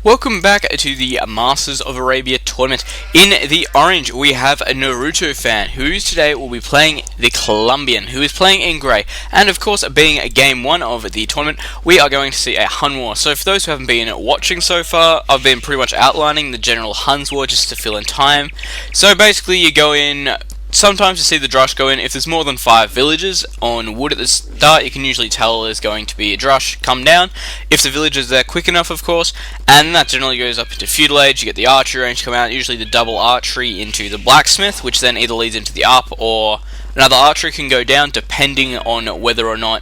Welcome back to the Masters of Arabia tournament. In the orange, we have a narutofan, who today will be playing the Colombian, who is playing in grey. And of course, being game 1 of the tournament, we are going to see a Hun War. So for those who haven't been watching so far, I've been pretty much outlining the general Huns War just to fill in time. So basically, you go in. Sometimes you see the drush go in. If there's more than 5 villages on wood at the start, you can usually tell there's going to be a drush come down. If the villagers are quick enough, of course, and that generally goes up into feudal age. You get the archery range come out, usually the double archery into the blacksmith, which then either leads into the up or another archery can go down, depending on whether or not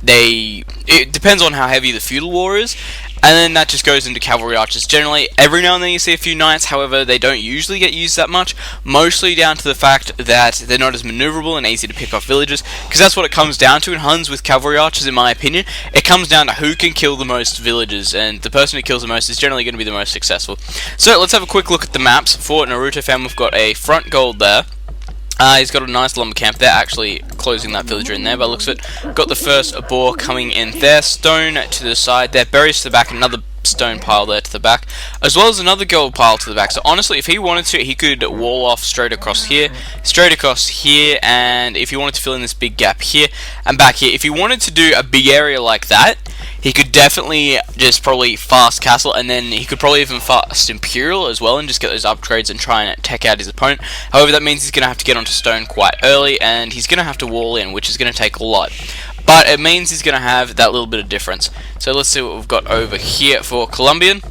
it depends on how heavy the feudal war is. And then that just goes into cavalry archers. Generally, every now and then you see a few knights, however, they don't usually get used that much, mostly down to the fact that they're not as maneuverable and easy to pick off villages, because that's what it comes down to in Huns with cavalry archers, in my opinion. It comes down to who can kill the most villagers, and the person who kills the most is generally going to be the most successful. So let's have a quick look at the maps. For narutofan, we've got a front gold there. He's got a nice lumber camp. They're actually closing that villager in there by the looks of it. Got the first boar coming in there. Stone to the side there. Berries to the back. Another stone pile there to the back, as well as another gold pile to the back. So honestly, if he wanted to, he could wall off straight across here, and if he wanted to fill in this big gap here and back here, if he wanted to do a big area like that, he could definitely just probably fast castle, and then he could probably even fast imperial as well and just get those upgrades and try and take out his opponent. However, that means he's going to have to get onto stone quite early, and he's going to have to wall in, which is going to take a lot. But it means he's going to have that little bit of difference. So let's see what we've got over here for Colombian.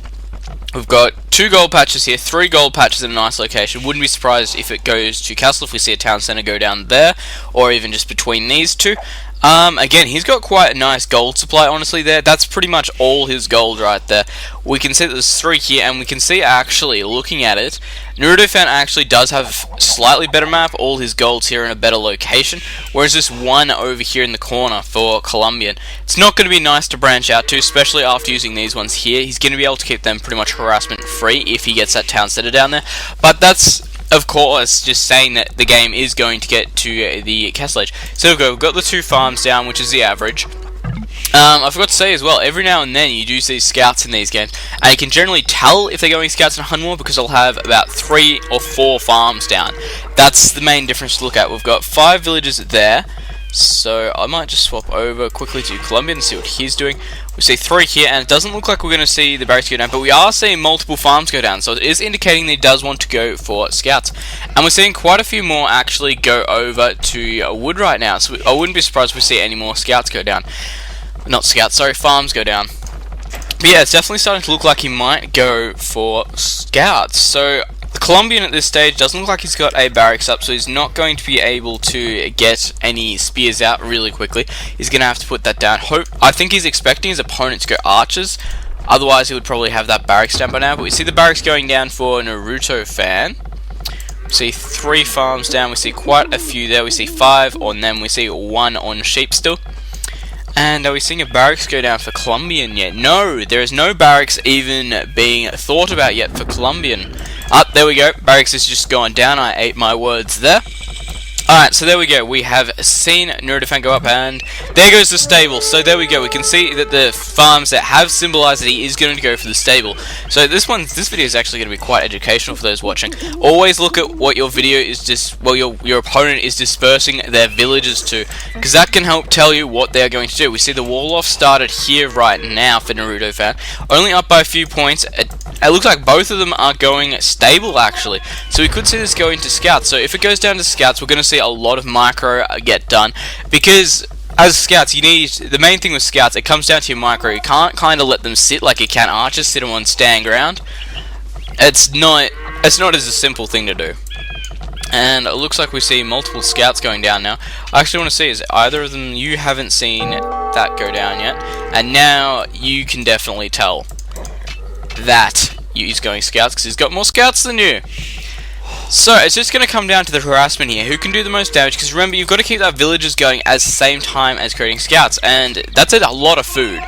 We've got 2 gold patches here, 3 gold patches in a nice location. Wouldn't be surprised if it goes to castle, if we see a town centre go down there, or even just between these two. Again, he's got quite a nice gold supply, honestly, there. That's pretty much all his gold right there. We can see that there's 3 here, and we can see, actually, looking at it, narutofan actually does have a slightly better map. All his gold's here in a better location, whereas this one over here in the corner for Colombian, it's not going to be nice to branch out to, especially after using these ones here. He's going to be able to keep them pretty much harassment free if he gets that town center down there, but that's, of course, just saying that the game is going to get to the castle age. So we've got the 2 farms down, which is the average. I forgot to say as well, every now and then you do see scouts in these games, and you can generally tell if they're going scouts in Hun War because they'll have about 3 or 4 farms down. That's the main difference to look at. We've got 5 villages there, so I might just swap over quickly to Colombian and see what he's doing. We see 3 here, and it doesn't look like we're going to see the barracks go down, but we are seeing multiple farms go down, so it is indicating that he does want to go for scouts. And we're seeing quite a few more actually go over to wood right now, so I wouldn't be surprised if we see any more scouts go down. Not scouts, sorry, farms go down. But yeah, it's definitely starting to look like he might go for scouts. So the Colombian at this stage doesn't look like he's got a barracks up, so he's not going to be able to get any spears out really quickly. He's going to have to put that down. I think he's expecting his opponent to go archers, otherwise he would probably have that barracks down by now. But we see the barracks going down for narutofan. We see 3 farms down, we see quite a few there, we see 5 on them, we see 1 on sheep still. And are we seeing a barracks go down for Colombian yet? No, there is no barracks even being thought about yet for Colombian. There we go. Barracks is just gone down. I ate my words there. Alright, so there we go. We have seen narutofan go up, and there goes the stable. So there we go. We can see that the farms that have symbolized that he is going to go for the stable. So this video is actually going to be quite educational for those watching. Always look at what your video is your opponent is dispersing their villagers to, because that can help tell you what they are going to do. We see the wall off started here right now for narutofan, only up by a few points. It looks like both of them are going stable, actually. So we could see this go into scouts. So if it goes down to scouts, we're going to see a lot of micro get done. Because as scouts, the main thing with scouts, it comes down to your micro. You can't kind of let them sit like you can archers, sit them on stand ground. It's not as a simple thing to do. And it looks like we see multiple scouts going down now. I actually want to see, is either of them, you haven't seen that go down yet. And now you can definitely tell that he's going scouts because he's got more scouts than you. So it's just going to come down to the harassment here. Who can do the most damage? Because remember, you've got to keep that villagers going at the same time as creating scouts, and that's a lot of food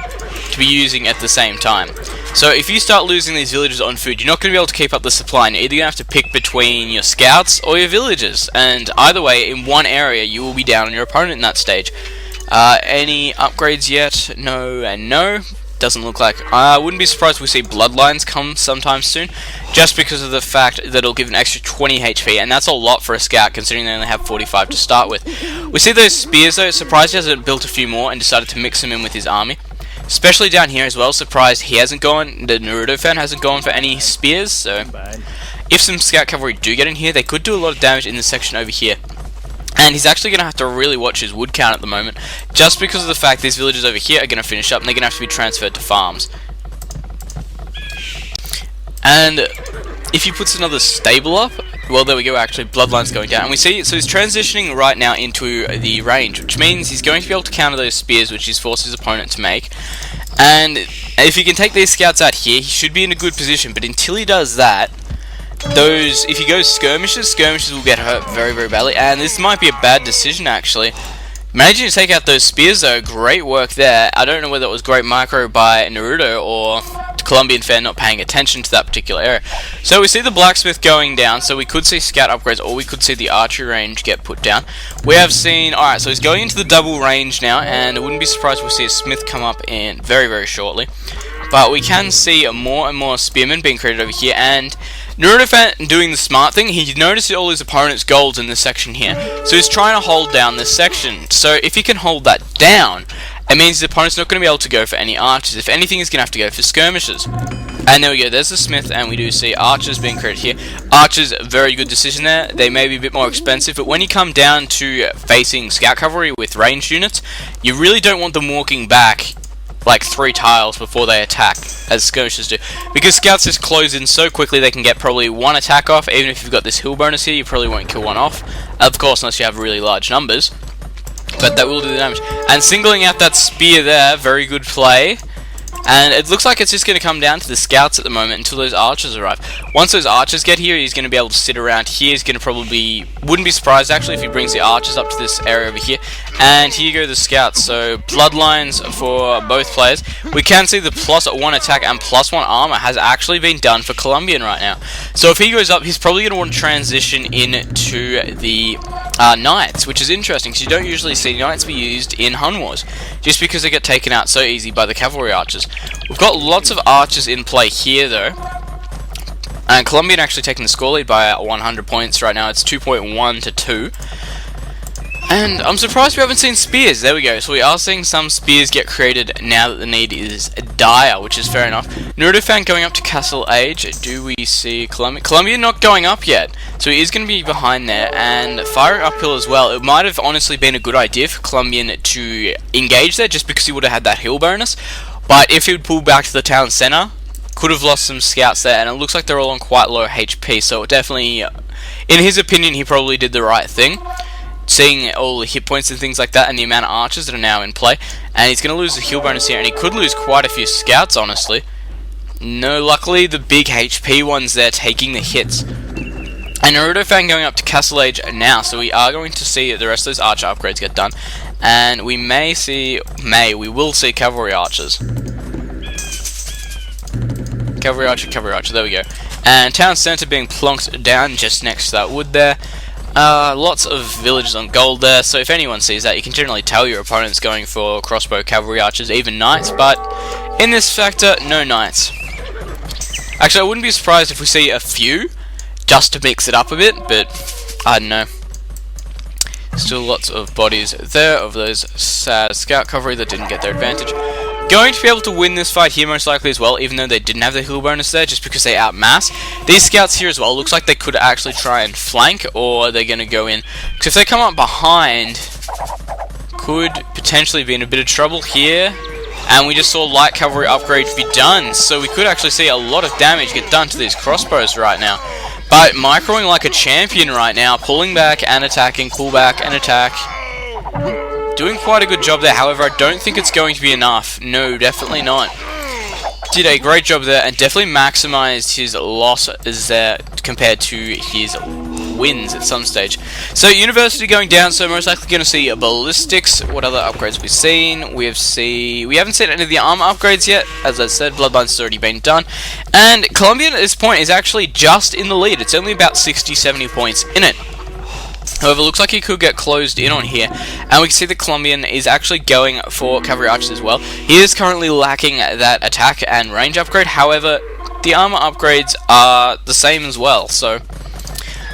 to be using at the same time. So if you start losing these villagers on food, you're not going to be able to keep up the supply, and you're either going to have to pick between your scouts or your villagers. And either way, in one area, you will be down on your opponent in that stage. Any upgrades yet? No and no. doesn't look like. I wouldn't be surprised if we see Bloodlines come sometime soon, just because of the fact that it'll give an extra 20 HP, and that's a lot for a scout, considering they only have 45 to start with. We see those spears though, surprised he hasn't built a few more and decided to mix them in with his army. Especially down here as well, surprised he hasn't gone, the narutofan hasn't gone for any spears, so if some scout cavalry do get in here, they could do a lot of damage in this section over here. And he's actually going to have to really watch his wood count at the moment, just because of the fact these villages over here are going to finish up and they're going to have to be transferred to farms. And if he puts another stable up, well, there we go, actually, Bloodline's going down. And we see, so he's transitioning right now into the range, which means he's going to be able to counter those spears, which he's forced his opponent to make. And if he can take these scouts out here, he should be in a good position, but until he does that, if he goes skirmishes will get hurt very, very badly, and this might be a bad decision, actually. Managing to take out those spears, though, great work there. I don't know whether it was great micro by Naruto or the Colombian fan not paying attention to that particular area. So we see the blacksmith going down, so we could see scout upgrades, or we could see the archery range get put down. We have seen, alright, so he's going into the double range now, and I wouldn't be surprised if we see a smith come up in very, very shortly. But we can see more and more spearmen being created over here, and narutofan doing the smart thing. He noticed all his opponent's golds in this section here, so he's trying to hold down this section. So if he can hold that down, it means his opponent's not going to be able to go for any archers. If anything, he's going to have to go for skirmishes. And there we go, there's the smith, and we do see archers being created here. Archers, very good decision there. They may be a bit more expensive, but when you come down to facing scout cavalry with ranged units, you really don't want them walking back like 3 tiles before they attack, as skirmishers do, because scouts just close in so quickly they can get probably 1 attack off. Even if you've got this hill bonus here, you probably won't kill 1 off, of course, unless you have really large numbers, but that will do the damage. And singling out that spear there, very good play. And it looks like it's just going to come down to the scouts at the moment until those archers arrive. Once those archers get here, he's going to be able to sit around here. He's going to probably, wouldn't be surprised actually if he brings the archers up to this area over here. And here go the scouts. So bloodlines for both players. We can see the +1 attack and +1 armor has actually been done for Colombian right now. So if he goes up, he's probably going to want to transition into the knights, which is interesting because you don't usually see knights be used in Hun Wars, just because they get taken out so easy by the cavalry archers. We've got lots of archers in play here though, and Colombian actually taking the score lead by 100 points right now. It's 2.1 to 2. And I'm surprised we haven't seen spears. There we go. So we are seeing some spears get created now that the need is dire, which is fair enough. narutofan going up to Castle Age. Do we see Colombian? Colombian not going up yet, so he is going to be behind there and firing uphill as well. It might have honestly been a good idea for Colombian to engage there, just because he would have had that hill bonus. But if he would pull back to the town center, could have lost some scouts there, and it looks like they're all on quite low HP. So definitely, in his opinion, he probably did the right thing, seeing all the hit points and things like that and the amount of archers that are now in play. And he's going to lose the heal bonus here, and he could lose quite a few scouts, honestly. No, luckily the big HP ones there taking the hits. And narutofan going up to Castle Age now, so we are going to see the rest of those archer upgrades get done. And we will see cavalry archers. Cavalry archer, there we go. And town centre being plonked down just next to that wood there. Lots of villages on gold there, so if anyone sees that, you can generally tell your opponent's going for crossbow cavalry archers, even knights, but in this factor, no knights. Actually, I wouldn't be surprised if we see a few, just to mix it up a bit, but I don't know. Still lots of bodies there of those sad scout cavalry that didn't get their advantage. Going to be able to win this fight here most likely as well, even though they didn't have the hill bonus there, just because they outmass. These scouts here as well, looks like they could actually try and flank, or they're going to go in. Because if they come up behind, could potentially be in a bit of trouble here. And we just saw light cavalry upgrade be done, so we could actually see a lot of damage get done to these crossbows right now. But microing like a champion right now, pulling back and attacking, pull back and attack. Doing quite a good job there, however, I don't think it's going to be enough. No, definitely not. Did a great job there, and definitely maximized his losses there compared to his wins at some stage. So, University going down, so most likely going to see ballistics. What other upgrades we've seen? We haven't seen any of the armor upgrades yet. As I said, Bloodline's already been done. And Colombian at this point is actually just in the lead. It's only about 60-70 points in it. However, looks like he could get closed in on here, and we can see the Colombian is actually going for cavalry archers as well. He is currently lacking that attack and range upgrade. However, the armor upgrades are the same as well, so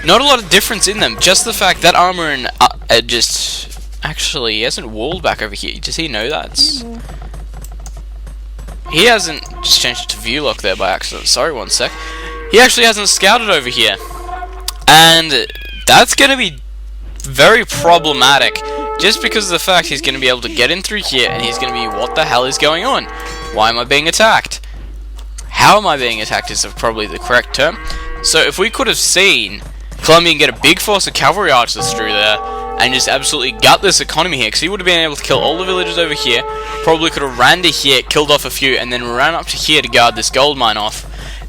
not a lot of difference in them. Just the fact that armor and just actually he hasn't walled back over here. Does he know that? He hasn't just changed it to view lock there by accident. Sorry, one sec. He actually hasn't scouted over here, and that's going to be very problematic, just because of the fact he's going to be able to get in through here, and he's going to be, what the hell is going on? Why am I being attacked? How am I being attacked is probably the correct term. So if we could have seen Colombian get a big force of cavalry archers through there, and just absolutely gut this economy here, because he would have been able to kill all the villagers over here, probably could have ran to here, killed off a few, and then ran up to here to guard this gold mine off.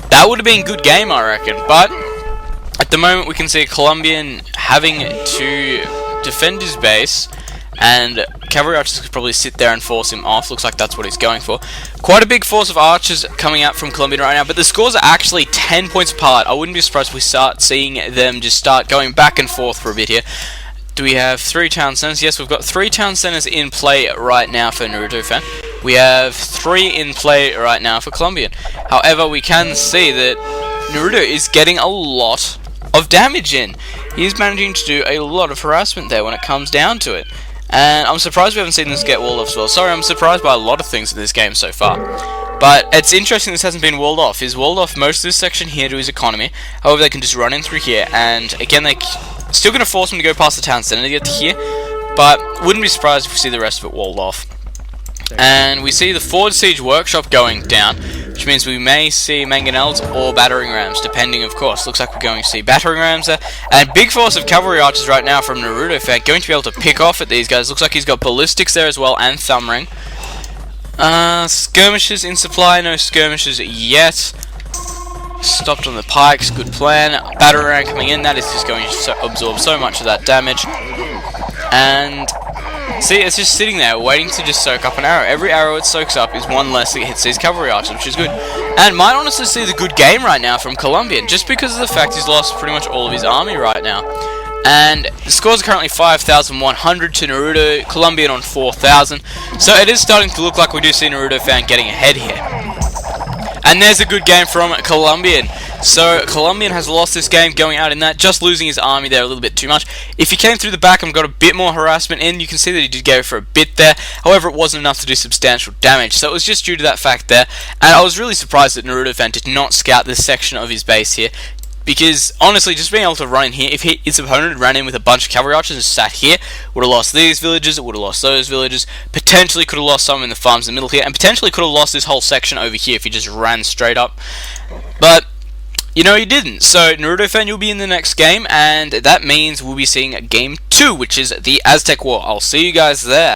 That would have been a good game, I reckon, but at the moment we can see a Colombian having to defend his base, and cavalry archers could probably sit there and force him off. Looks like that's what he's going for. Quite a big force of archers coming out from Colombian right now, but the scores are actually 10 points apart. I wouldn't be surprised if we start seeing them just start going back and forth for a bit here. Do we have 3 town centers? Yes, we've got 3 town centers in play right now for narutofan. We have 3 in play right now for Colombian. However, we can see that Naruto is getting a lot of damage in. He's managing to do a lot of harassment there when it comes down to it. And I'm surprised we haven't seen this get walled off as well. Sorry, I'm surprised by a lot of things in this game so far. But it's interesting this hasn't been walled off. He's walled off most of this section here to his economy. However, they can just run in through here. And again, they're still going to force him to go past the town center to get to here. But wouldn't be surprised if we see the rest of it walled off. And we see the Forward Siege Workshop going down, which means we may see mangonels or battering rams, depending, of course. Looks like we're going to see battering rams there. And big force of cavalry archers right now from narutofan, going to be able to pick off at these guys. Looks like he's got ballistics there as well, and thumb ring. Skirmishes in supply, no skirmishes yet. Stopped on the pikes, good plan. Battering ram coming in, that is just going to absorb so much of that damage. And see, it's just sitting there waiting to just soak up an arrow. Every arrow it soaks up is one less that hits these cavalry archers, which is good. And might honestly see the good game right now from Colombian, just because of the fact he's lost pretty much all of his army right now. And the scores are currently 5,100 to Naruto, Colombian on 4,000. So it is starting to look like we do see narutofan getting ahead here. And there's a good game from Colombian. So Colombian has lost this game going out in that, just losing his army there a little bit too much. If he came through the back and got a bit more harassment in, you can see that he did go for a bit there. However, it wasn't enough to do substantial damage, so it was just due to that fact there. And I was really surprised that narutofan did not scout this section of his base here, because honestly, just being able to run in here, if his opponent had ran in with a bunch of cavalry archers and sat here, would have lost these villages, it would have lost those villages, potentially could have lost some in the farms in the middle here, and potentially could have lost this whole section over here if he just ran straight up. But you know, he didn't. So narutofan, you'll be in the next game, and that means we'll be seeing game 2, which is the Aztec War. I'll see you guys there.